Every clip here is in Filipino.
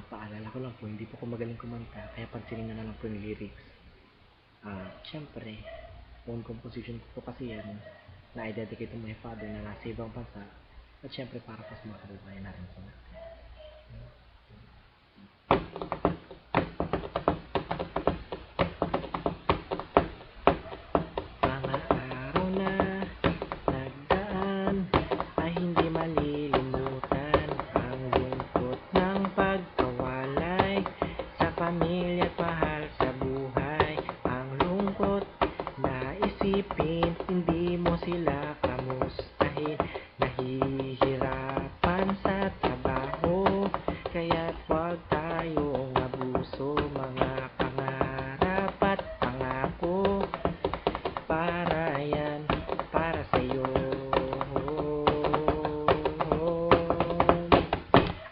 paalala ko lang po, hindi po ako magaling kumanta, kaya pansinin na lang po yung lyrics. Siyempre, own composition ko po kasi yan, na i-dedicate to my father na nasa ibang bansa, at siyempre para po sa mga kababayan natin po. Mga araw na nagdaan ay hindi malilimutan ang lungkot ng pagkawalay sa pamilya at mahal sa buhay. Ang lungkot na isipin, hindi mo sila kamustahin, nahihirapan sa trabaho, kaya't huwag tayong abuso. Mga pangarap at pangako, para yan, para sa'yo.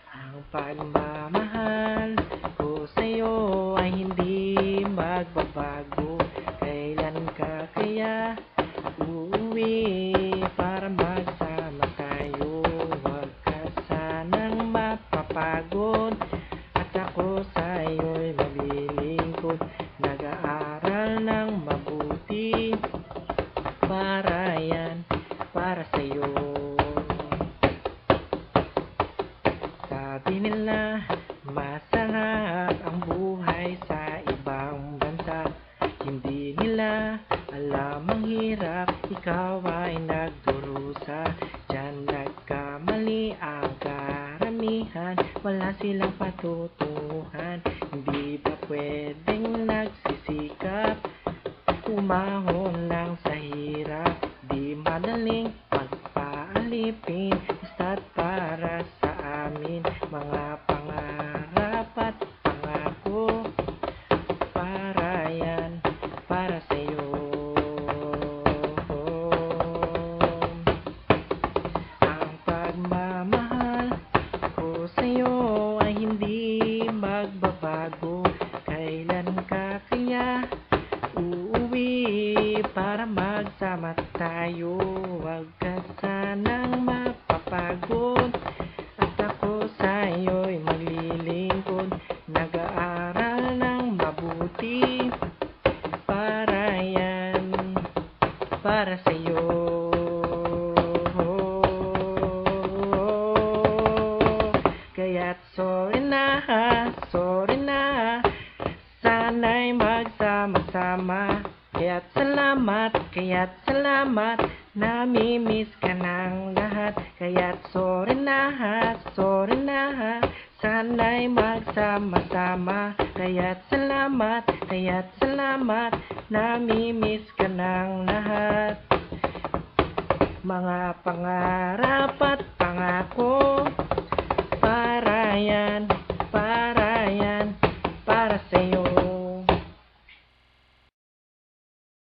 Ang pagmamahal ko sa'yo ay hindi magbabago. Kailan ka kaya uuwi para magsama tayo? Huwag ka sanang mapapagod, at ako sa'yo'y maglilingkod. Nag-aaral ng mabuti, para yan, para sa'yo. Sabi nila masarap ang buhay sa ibang bansa, hindi nila alam ang hirap, ikaw ay nagdurusa. Diyan nagkamali ang karamihan, wala silang patutunguhan. Hindi ba pwedeng nagsisikap, umahon lang sa hirap? Di madaling magpaalipin, basta't para sa amin. Mga pangarap at pangako, para yan, para sa'yo. Ang pagmamahal ko sa'yo ay hindi magbabago. Kailan ka kaya uuwi para magsama tayo? Huwag ka sanang mapapagod, at ako sa'yo'y maglilingkod. Nag-aaral ng mabuti, para yan, para sa'yo. Kaya't sorry na, sana'y magsama-sama. Kaya't salamat, nami-miss ka ng lahat. Kaya't sorry na, sana'y magsama-sama. Kaya't salamat, nami-miss ka ng lahat. Mga pangarap at pangako, para yan,